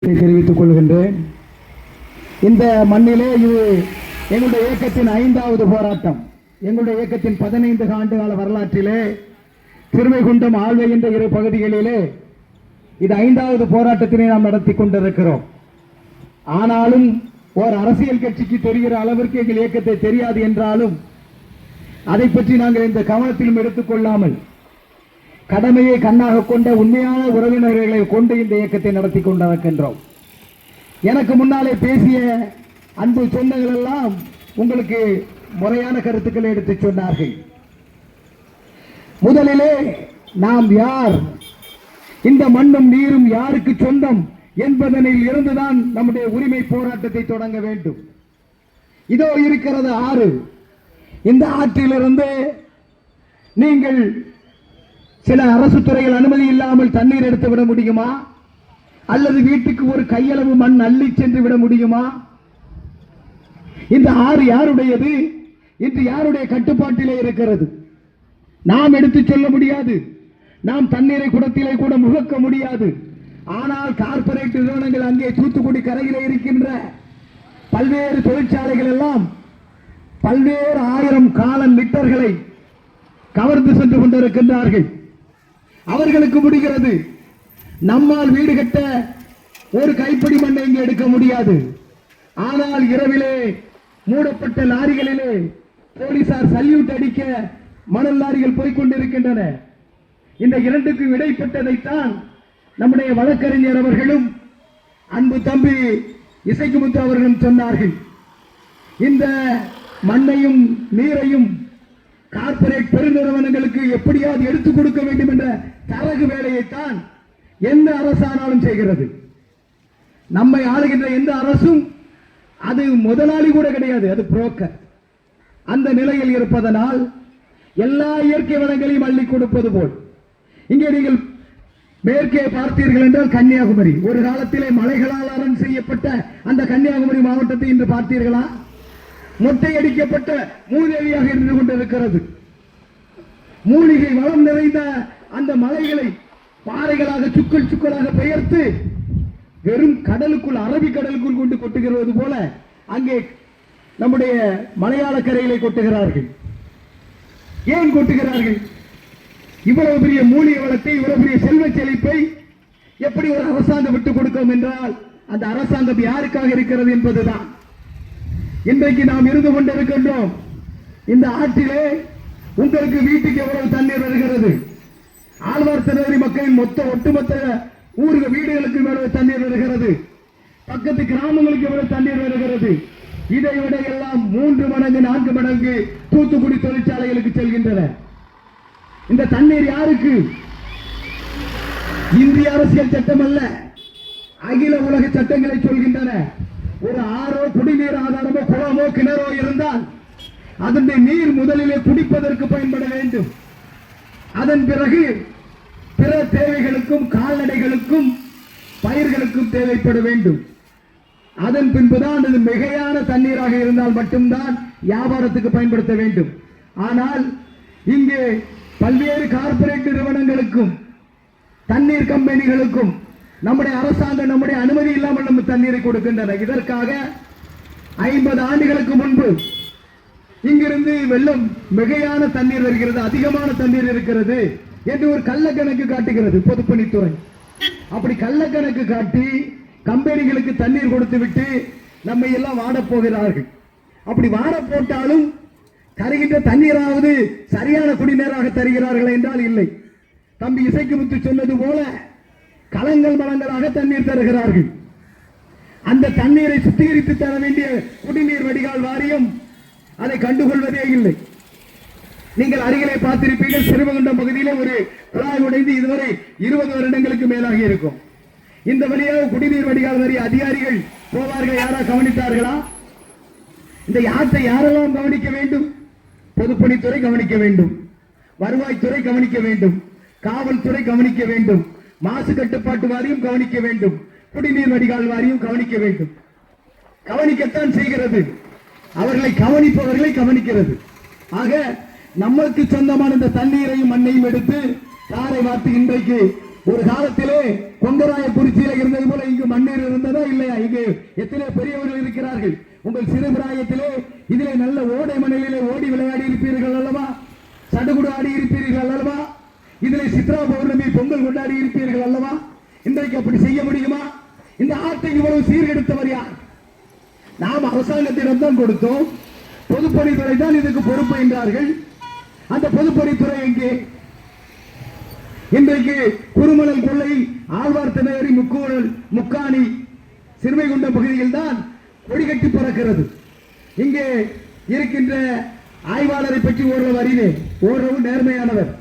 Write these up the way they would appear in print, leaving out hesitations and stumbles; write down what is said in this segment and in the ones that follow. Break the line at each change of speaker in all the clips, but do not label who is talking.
தெரிவித்துக் கொள்கின்றேன். இந்த மண்ணிலே இது எங்களுடைய இயக்கத்தின் 5வது போராட்டம். எங்களுடைய இயக்கத்தின் 15 ஆண்டு கால வரலாற்றிலே திருவைகுண்டம், ஆழ்வை என்ற 2 பகுதிகளிலே இது 5வது போராட்டத்தினை நாம் நடத்தி கொண்டிருக்கிறோம். ஆனாலும் ஒரு அரசியல் கட்சிக்கு தெரிகிற அளவிற்கு எங்கள் இயக்கத்தை தெரியாது என்றாலும் அதை பற்றி நாங்கள் இந்த கவனத்திலும் எடுத்துக்கொள்ளாமல் கடமையை கண்ணாக கொண்ட உண்மையான உறவினர்களை கொண்டு இந்த இயக்கத்தை நடத்தி கொண்டிருக்கின்றோம். எனக்கு முன்னாலே பேசிய அன்பு சொந்தங்கள் எல்லாம் உங்களுக்கு முறையான கருத்துக்களை எடுத்து சொன்னார்கள். முதலிலே நாம் யார், இந்த மண்ணும் நீரும் யாருக்கு சொந்தம் என்பதனில் இருந்துதான் நம்முடைய உரிமை போராட்டத்தை தொடங்க வேண்டும். இதோ இருக்கிறது ஆறு. இந்த ஆற்றிலிருந்து நீங்கள் சில அரசு துறைகள் அனுமதி இல்லாமல் தண்ணீர் எடுத்து விட முடியுமா? அல்லது வீட்டுக்கு ஒரு கையளவு மண் அள்ளி சென்று விட முடியுமா? இந்த ஆறு யாருடையது? இன்று யாருடைய கட்டுப்பாட்டிலே இருக்கிறது? நாம் எடுத்து சொல்ல முடியாது. நாம் தண்ணீரை குடத்திலே கூட முகக்க முடியாது. ஆனால் கார்ப்பரேட் நிறுவனங்கள் அங்கே தூத்துக்குடி கரையிலே இருக்கின்ற பல்வேறு தொழிற்சாலைகள் எல்லாம் பல்வேறு 1000 காலன் லிட்டர்களை கவர்ந்து சென்று கொண்டிருக்கின்றார்கள். அவர்களுக்கு முடிகிறது. நம்மால் வீடு கட்ட ஒரு கைப்பிடி மண்ணை இங்கே எடுக்க முடியாது. ஆனால் இரவிலே மூடப்பட்ட லாரிகளிலே போலீசார் சல்யூட் அடிக்க மணல் லாரிகள் போய்கொண்டிருக்கின்றன. இந்த இரண்டுக்கும் இடைப்பட்டதைத்தான் நம்முடைய வழக்கறிஞர் அவர்களும் அன்பு தம்பி இசைக்குமுத்து அவர்களும் சொன்னார்கள். இந்த மண்ணையும் நீரையும் கார்ப்பரேட் பெருநிறுவனங்களுக்கு எப்படியாவது எடுத்துக் கொடுக்க வேண்டும் என்ற தரகு வேலையைத்தான் எந்த அரசானாலும் செய்கிறது. நம்மை ஆளுகின்ற எந்த அரசும் அது முதலாளி கூட கிடையாது, அது புரோக்கர். அந்த நிலையில் இருப்பதனால் எல்லா இயற்கை வளங்களையும் அள்ளி கொடுப்பது போல் இங்கே நீங்கள் மேற்கே பார்த்தீர்கள் என்றால் கன்னியாகுமரி, ஒரு காலத்திலே மலைகளால் அரண் செய்யப்பட்ட அந்த கன்னியாகுமரி மாவட்டத்தை இன்று பார்த்தீர்களா? மொட்டையடிக்கப்பட்ட மூதேவியாக இருந்து கொண்டிருக்கிறது. மூலிகை வளம் நிறைந்த அந்த மலைகளை பாறைகளாக சுக்குள் சுக்களாக பெயர்த்து வெறும் கடலுக்குள், அரபிக்கடலுக்குள் கொண்டு கொட்டுகிறது போல அங்கே நம்முடைய மலையாள கரைகளை கொட்டுகிறார்கள். ஏன் கொட்டுகிறார்கள்? இவ்வளவு பெரிய மூலிகை வளத்தை, இவ்வளவு பெரிய செல்வ செழிப்பை எப்படி ஒரு அரசாங்கம் விட்டுக் கொடுக்கும் என்றால் அந்த அரசாங்கம் யாருக்காக இருக்கிறது என்பதுதான். இன்றைக்கு நாம் இருந்து கொண்டிருக்கின்றோம். இந்த ஆற்றிலே உங்களுக்கு வீட்டுக்கு எவ்வளவு தண்ணீர் வருகிறது? ஆழ்வார்த்திருநெறி மக்களின் ஒட்டுமொத்த ஊருக்கு வீடுகளுக்கு எவ்வளவு தண்ணீர் வருகிறது? பக்கத்து கிராமங்களுக்கு எவ்வளவு தண்ணீர் வருகிறது? இதை விட எல்லாம் 3 மடங்கு 4 மடங்கு தூத்துக்குடி தொழிற்சாலைகளுக்கு செல்கின்றன. இந்த தண்ணீர் யாருக்கு? இந்திய அரசியல் சட்டம் அல்ல, அகில உலக சட்டங்களை சொல்கின்றன. ஒரு ஆறோ குடிநீர் ஆதாரமோ குளமோ கிணறோ இருந்தால் அதனுடைய நீர் முதலிலே குடிப்பதற்கு பயன்பட வேண்டும். அதன் பிறகு பிற தேவைகளுக்கும், கால்நடைகளுக்கும், பயிர்களுக்கும் தேவைப்பட வேண்டும். அதன் பின்புதான் அது மிகையான தண்ணீராக இருந்தால் மட்டும்தான் வியாபாரத்துக்கு பயன்படுத்த வேண்டும். ஆனால் இங்கே பல்வேறு கார்ப்பரேட் நிறுவனங்களுக்கும் தண்ணீர் கம்பெனிகளுக்கும் நம்முடைய அரசாங்கம் நம்முடைய அனுமதி இல்லாமல் நம்ம தண்ணீரை கொடுக்கின்றன. இதற்காக 50 ஆண்டுகளுக்கு முன்பு இங்கிருந்து வெள்ளம் மிகையான தண்ணீர் வருகிறது, அதிகமான தண்ணீர் இருக்கிறது என்று ஒரு கள்ளக்கணக்கு காட்டுகிறது பொதுப்பணித்துறை. அப்படி கள்ளக்கணக்கு காட்டி கம்பெனிகளுக்கு தண்ணீர் கொடுத்து விட்டு நம்மை எல்லாம் வாட போகிறார்கள். அப்படி வாட போட்டாலும் தருகின்ற தண்ணீராவது சரியான குடிநீராக தருகிறார்கள் என்றால் இல்லை. தம்பி இசைக்குமுத்து சொன்னது போல கலங்கள் மலங்களாக தண்ணீர் தருகிறார்கள். அந்த தண்ணீரை சுத்திகரித்து தர வேண்டிய குடிநீர் வடிகால் வாரியம் அதை கண்டுகொள்வதே இல்லை. நீங்கள் அருகிலே பார்த்திருப்பீர்கள், சிறுவகுண்டம் பகுதியிலே ஒரு குழாய் உடைந்து இதுவரை 20 வருடங்களுக்கு மேலாகி இருக்கும். இந்த வழியாக குடிநீர் வடிகால் வாரிய அதிகாரிகள் போவார்கள். யாரா கவனித்தார்களா? இந்த யாற்றை யாரெல்லாம் கவனிக்க வேண்டும்? பொதுப்பணித்துறை கவனிக்க வேண்டும், வருவாய்த்துறை கவனிக்க வேண்டும், காவல்துறை கவனிக்க வேண்டும், மாசு கட்டுப்பாட்டு வாரியம் கவனிக்க வேண்டும், குடிநீர் வடிகால் வாரியம் கவனிக்க வேண்டும். கவனிக்கத்தான் செய்கிறது, அவர்களை கவனிப்பவர்களை கவனிக்கிறது. ஆக நமக்கு சொந்தமான இந்த தண்ணீரையும் மண்ணையும் எடுத்து தாரை வார்த்து இன்றைக்கு ஒரு காலத்திலே கொங்கராயக்குறிச்சியில இருந்தது போல இங்கு மண்ணீர் இருந்ததா இல்லையா? இங்கு எத்தனை பெரியவர்கள் இருக்கிறார்கள். உங்கள் சிறு பிராயத்திலே இதிலே நல்ல ஓடை மணலிலே ஓடி விளையாடி இருப்பீர்கள் அல்லவா? சடுகுடு ஆடி இருப்பீர்கள் அல்லவா? இதிலே சித்ரா பௌர்ணமி பொங்கல் கொண்டாடி இருப்பீர்கள் அல்லவா? இன்றைக்கு அப்படி செய்ய முடியுமா? இந்த ஆட்டை இவ்வளவு சீர்கெடுத்தவர் யார்? நாம் அரசாங்கத்திடம் தான் கொடுத்தோம். பொதுப்பணித்துறை தான் இதுக்கு பொறுப்பு என்றார்கள். அந்த பொதுப்பணித்துறை எங்கே? இன்றைக்கு குறுமணல் கொள்ளை, ஆழ்வார்த்தநகரி, முக்கூடல், முக்காணி, சிறுமைகுண்டம் பகுதியில் தான் கொடிகட்டி பறக்கிறது. இங்கே இருக்கின்ற ஆய்வாளரை பற்றி ஓரளவு அறிவேன். ஓரளவு நேர்மையானவர்.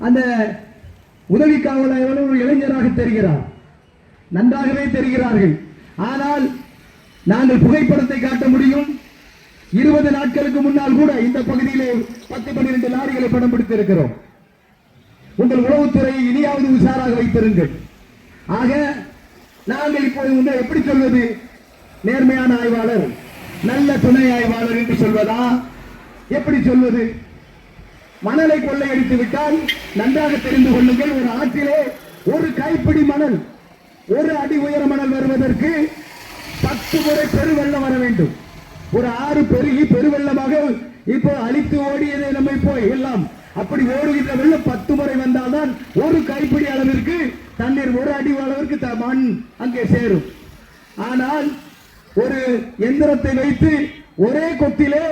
அந்த உதவி காவல் ஆய்வாளர் ஒரு இளைஞராக தெரிகிறார், நன்றாகவே தெரிகிறார்கள். ஆனால் நாங்கள் புகைப்படத்தை காட்ட முடியும். 20 நாட்களுக்கு முன்னால் கூட இந்த பகுதியிலே 10-12 லாரிகளை படம் பிடித்திருக்கிறோம். உங்கள் உளவுத்துறை இனியாவது உஷாராக வைத்திருங்கள். ஆக நாங்கள் இப்போது எப்படி சொல்வது? நேர்மையான ஆய்வாளர், நல்ல துணை ஆய்வாளர் என்று சொல்வதா? எப்படி சொல்வது? மணலை கொள்ளையடித்து விட்டால் நன்றாக தெரிந்து கொள்ளுங்கள். ஒரு ஆற்றிலே ஒரு கைப்பிடி மணல், ஒரு அடி உயர மணல் வருவதற்கு 10 முறை பெருவெள்ளம் வர வேண்டும். ஒரு ஆறு பெருகி பெருவெள்ளமாக இப்போ அழித்து ஓடியதை நம்ம போய் எல்லாம் அப்படி ஓடுகின்ற வெள்ளம் 10 முறை வந்தால்தான் ஒரு கைப்பிடி அளவிற்கு தண்ணீர், ஒரு அடி அளவிற்கு மண் அங்கே சேரும். ஆனால் ஒரு எந்திரத்தை வைத்து ஒரே கொத்திலே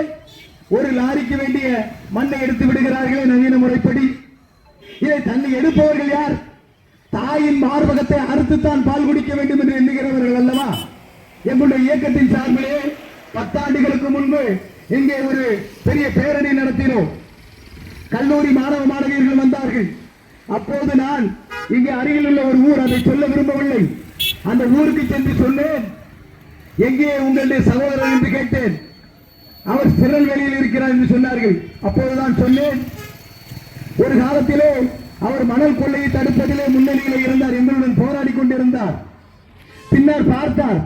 ஒரு லாரிக்கு வேண்டிய மண்ணை எடுத்து விடுகிறார்களே நவீன முறைப்படி. இதை தண்ணி எடுப்பவர்கள் யார்? தாயின் மார்பகத்தை அறுத்துத்தான் பால் குடிக்க வேண்டும் என்று எண்ணுகிறவர்கள் அல்லவா? எங்களுடைய இயக்கத்தின் சார்பிலே 10 ஆண்டுகளுக்கு முன்பு இங்கே ஒரு பெரிய பேரணி நடத்தினோம். கல்லூரி மாணவ மாணவியர்கள் வந்தார்கள். அப்போது நான் இங்கே அருகில் உள்ள ஒரு ஊர், அதை சொல்ல விரும்பவில்லை, அந்த ஊருக்கு சென்று சொன்னேன், எங்கே உங்களுடைய சகோதரர் என்று கேட்டேன். அவர் திருநெல்வேலியில் இருக்கிறார் என்று சொன்னார்கள். அப்போதுதான் சொன்னேன், ஒரு காலத்திலே அவர் மணல் கொள்ளையை தடுப்பதிலே முன்னணியில் இருந்தார், எங்களுடன் போராடி கொண்டிருந்தார். பின்னர் பார்த்தார்,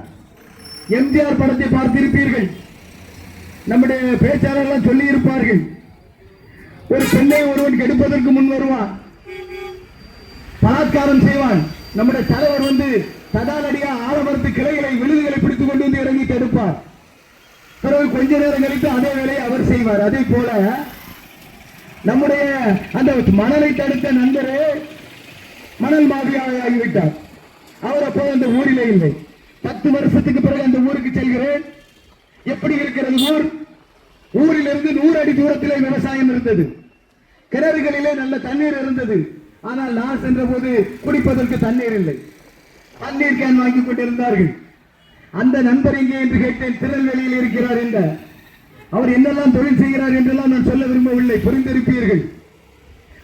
எம்ஜிஆர் படத்தை பார்த்திருப்பீர்கள், நம்முடைய பேச்சாளர்கள் சொல்லி இருப்பார்கள், ஒரு பெண்ணை ஒருவன் கெடுப்பதற்கு முன் வருவான், பலாத்காரம் செய்வான், நம்முடைய தலைவர் தடாலடியா ஆலமரத்து கிளைகளை விழுதுகளை பிடித்துக் கொண்டு வந்து இறங்கி தடுப்பார். பிறகு கொஞ்ச நேரம் கழித்து அதே வேலையை அவர் செய்வார். அதே போல நம்முடைய அந்த மணலை தடுத்த நண்பரே மணல் மாஃபியாக ஆகிவிட்டார். அவர் அப்போது அந்த ஊரிலே இல்லை. 10 வருஷத்துக்கு பிறகு அந்த ஊருக்கு செல்கிறேன். எப்படி இருக்கிறது ஊர்? ஊரிலிருந்து 100 அடி தூரத்திலே விவசாயம் இருந்தது. கிணறுகளிலே நல்ல தண்ணீர் இருந்தது. ஆனால் நான் சென்ற போது குடிப்பதற்கு தண்ணீர் இல்லை. தண்ணீர் கேன் வாங்கி கொண்டிருந்தார்கள். அந்த நண்பர் இங்கே என்று கேட்டேன், திருநெல்வேலியில் இருக்கிறார் என்ற. அவர் என்னெல்லாம் தொழில் செய்கிறார் என்றெல்லாம் நான் சொல்ல விரும்பவில்லை, புரிந்திருப்பீர்கள்.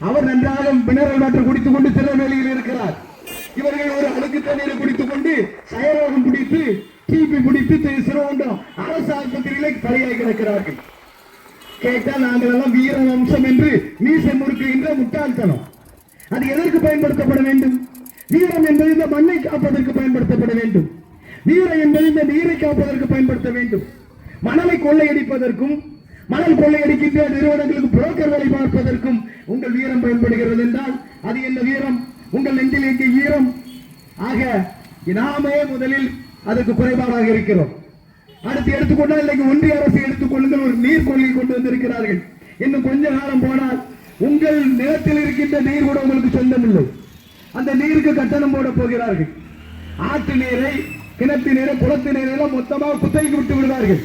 அவர் நன்றாக மினரல் வாட்டர் குடித்துக் கொண்டு திருநெல்வேலியில் இருக்கிறார். இவர்கள் ஒரு அழுக்கு தண்ணீரை குடித்துக் கொண்டு சயரோகம் பிடித்து, டிபி பிடித்து சிறுவண்டம் அரசு ஆஸ்பத்திரியிலே பலியாகி கிடக்கிறார்கள். கேட்டால் நாங்கள் எல்லாம் வீர வம்சம் என்று மீசை முறுக்குகின்ற முட்டாள்தனம். அது எதற்கு பயன்படுத்தப்பட வேண்டும்? வீரம் என்பது இந்த மண்ணை காப்பதற்கு பயன்படுத்தப்பட வேண்டும். வீரம் என்பது இந்த நீரை காப்பதற்கு பயன்படுத்த வேண்டும். மணலை கொள்ளையடிப்பதற்கும், மணல் கொள்ளையடிக்கின்ற நிறுவனங்களுக்கு புரோக்கர் வேலை பார்ப்பதற்கும் உங்கள் வீரம் பயன்படுகிறது என்றால் அது என்ன வீரம்? உங்கள் நெஞ்சில் எங்கே வீரம்? ஆக நாமே முதலில் அதற்கு குறைபாடாக இருக்கிறோம். அடுத்து எடுத்துக்கொண்டால் இன்னைக்கு ஒன்றிய அரசு எடுத்துக்கொள்ளுங்கள், ஒரு நீர் கொள்கை கொண்டு வந்திருக்கிறார்கள். இன்னும் கொஞ்ச காலம் போனால் உங்கள் நிலத்தில் இருக்கின்ற நீர் கூட உங்களுக்கு சொந்தமில்லை. அந்த நீருக்கு கட்டணம் போட போகிறார்கள். ஆற்று நீரை, கிணத்து நீரை, குளத்து நீரை எல்லாம் மொத்தமாக குத்தகைக்கு விட்டு விடுவார்கள்.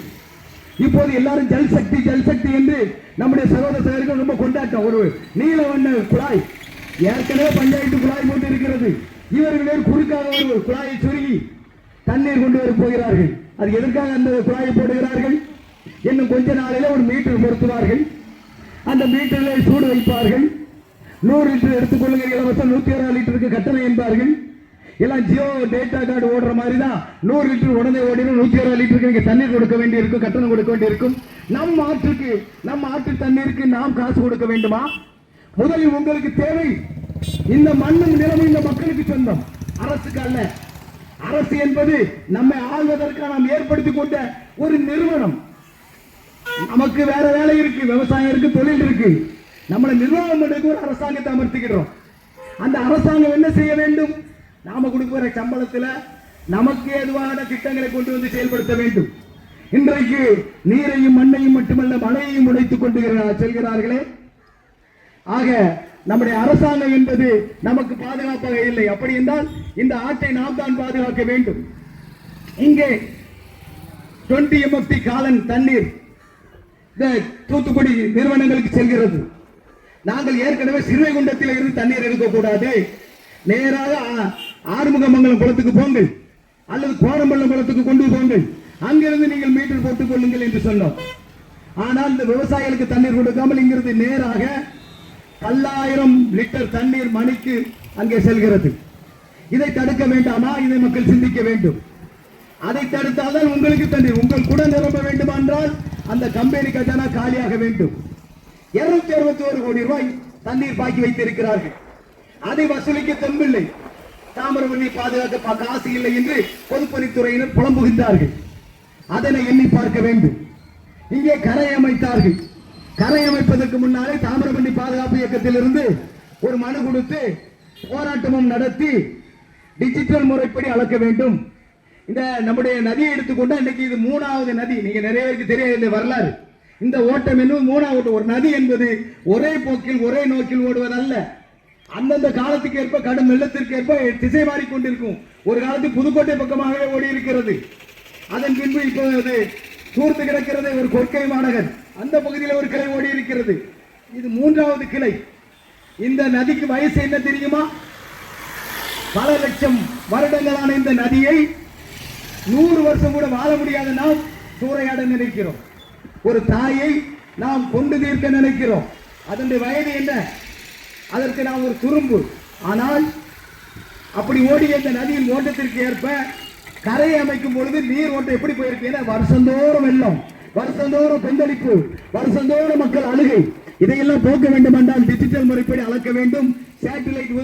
இப்போது எல்லாரும் ஜல் சக்தி ஜல் சக்தி என்று நம்முடைய சகோதரர்கள் ரொம்ப கொண்டாட்டம். ஒரு நீல வண்ண குழாய், ஏற்கனவே பஞ்சாயத்து குழாய் போட்டு இருக்கிறது. இவர்களே குறுக்காக ஒரு குழாயை சுருகி தண்ணீர் கொண்டு வர போகிறார்கள். அது எதற்காக அந்த குழாயை போடுகிறார்கள்? இன்னும் கொஞ்ச நாளிலே ஒரு மீட்டர் பொருத்துவார்கள். அந்த மீட்டரில் சூடு வைப்பார்கள். 100 லிட்டர் எடுத்துக்கொள்ளுங்கள் இலவசம், 106 லிட்டருக்கு கட்டணம் என்பார்கள். எல்லாம் ஜியோ டேட்டா கார்டு ஓடுற மாதிரி தான். 100 லிட்டர் உடனே ஓடினா 106 லிட்டருக்கு நீங்க தண்ணீர் கொடுக்க வேண்டியிருக்கும், கட்டணம் கொடுக்க வேண்டியிருக்கும். நம் ஆற்று தண்ணீருக்கு நாம் காசு கொடுக்க வேண்டுமா? முதலில் உங்களுக்கு தேவை இந்த மண்ணும் நிலமும் இந்த மக்களுக்கு சொந்தம், அரசுக்கு அல்ல. அரசு என்பது நம்மை ஆள்வதற்காக நாம் ஏற்படுத்திக் கொண்ட ஒரு நிறுவனம். நமக்கு வேற வேலை இருக்கு, விவசாயம் இருக்கு, தொழில் இருக்கு. நம்மளை நிர்வாகம் பண்ணி ஒரு அரசாங்கத்தை அமர்த்திக்கிறோம். அந்த அரசாங்கம் என்ன செய்ய வேண்டும்? நாம கொடுக்கிற சம்பளத்துல நமக்கு ஏதுவான திட்டங்களை கொண்டு வந்து செயல்படுத்த வேண்டும். இன்றைக்கு நீரையும் மண்ணையும் மட்டுமல்ல மழையையும் உடைத்துக் கொண்டு செல்கிறார்களே. ஆக நம்முடைய அரசாங்கம் என்பது நமக்கு பாதுகாப்பாக இல்லை. அப்படி என்றால் இந்த ஆட்டை நாம் தான் பாதுகாக்க வேண்டும். இங்கே 20 MFT காலன் தண்ணீர் தூத்துக்குடி நிறுவனங்களுக்கு செல்கிறது. நாங்கள் ஏற்கனவே சிறுவைகுண்டத்தில் இருந்து தண்ணீர் எடுக்கக்கூடாது, நேராக ஆறுமுகமங்கலம் குளத்துக்கு போங்கள் அல்லது கோரம்பள்ளம் குளத்துக்கு கொண்டு போங்கள், அங்கிருந்து நீங்கள் மீட்டர் போட்டுக் கொள்ளுங்கள் என்று சொன்னோம். ஆனால் இந்த விவசாயிகளுக்கு தண்ணீர் கொடுக்காமல் இங்கிருந்து நேராக 10,000 லிட்டர் தண்ணீர் மணிக்கு அங்கே செல்கிறது. இதை தடுக்க வேண்டாமா? இதை மக்கள் சிந்திக்க வேண்டும். அதை தடுத்தால்தான் உங்களுக்கு தண்ணீர், உங்கள் கூட நிரம்ப வேண்டும் என்றால் அந்த கம்பெனி கட்டணா காலியாக வேண்டும். 261 கோடி ரூபாய் தண்ணீர் பாக்கி வைத்திருக்கிறார்கள். அதை வசூலிக்க தெம்பில்லை. தாமிரபரணி பாதுகாக்க காசு இல்லை என்று பொதுப்பணித்துறையினர் புலம்புகின்றார்கள். அதனை எண்ணி பார்க்க வேண்டும். இங்கே கரை அமைத்தார்கள். கரை அமைப்பதற்கு முன்னாலே தாமிரபரணி பாதுகாப்பு இயக்கத்தில் இருந்து ஒரு மனு கொடுத்து போராட்டமும் நடத்தி டிஜிட்டல் முறைப்படி அளக்க வேண்டும். இந்த நம்முடைய நதியை எடுத்துக்கொண்டா இன்னைக்கு இது 3வது நதி. நீங்க நிறைய பேருக்கு தெரியாது வரலாறு. இந்த ஓட்டம் என்பது 3வது. ஒரு நதி என்பது ஒரே போக்கில் ஒரே நோக்கில் ஓடுவதல்ல. அந்தந்த காலத்துக்கு ஏற்ப கடும் வெள்ளத்திற்கு ஏற்ப திசை மாறிக்கொண்டிருக்கும். ஒரு காலத்தில் புதுக்கோட்டை பக்கமாகவே ஓடி இருக்கிறது. அதன் பின்பு இப்போது சூர்த்து கிடக்கிறது ஒரு கொற்கை மாநகர், அந்த பகுதியில் ஒரு கிளை ஓடி இருக்கிறது. இது 3வது கிளை. இந்த நதிக்கு வயசு என்ன தெரியுமா? பல லட்சம் வருடங்களான இந்த நதியை 100 வருஷம் கூட வாழ முடியாத நாம் சூறையாட நினைக்கிறோம். ஒரு தாயை நாம் கொண்டு தீர்க்க நினைக்கிறோம். அதனுடைய வயது என்ன? அதற்கு நாம் ஒரு துரும்பு. ஆனால் அப்படி ஓடிய இந்த நதியின் ஓட்டத்திற்கு ஏற்ப கரையை அமைக்கும் பொழுது நீர் ஓட்டம் எப்படி போயிருக்கு? வருஷந்தோறும் வெள்ளம், வருஷந்தோறும் பெந்தளிப்பு, வருஷந்தோறும் மக்கள் அழுகை. இதையெல்லாம் போக்க வேண்டும் என்றால் டிஜிட்டல் முறைப்படி அளக்க வேண்டும். சேட்டலைட்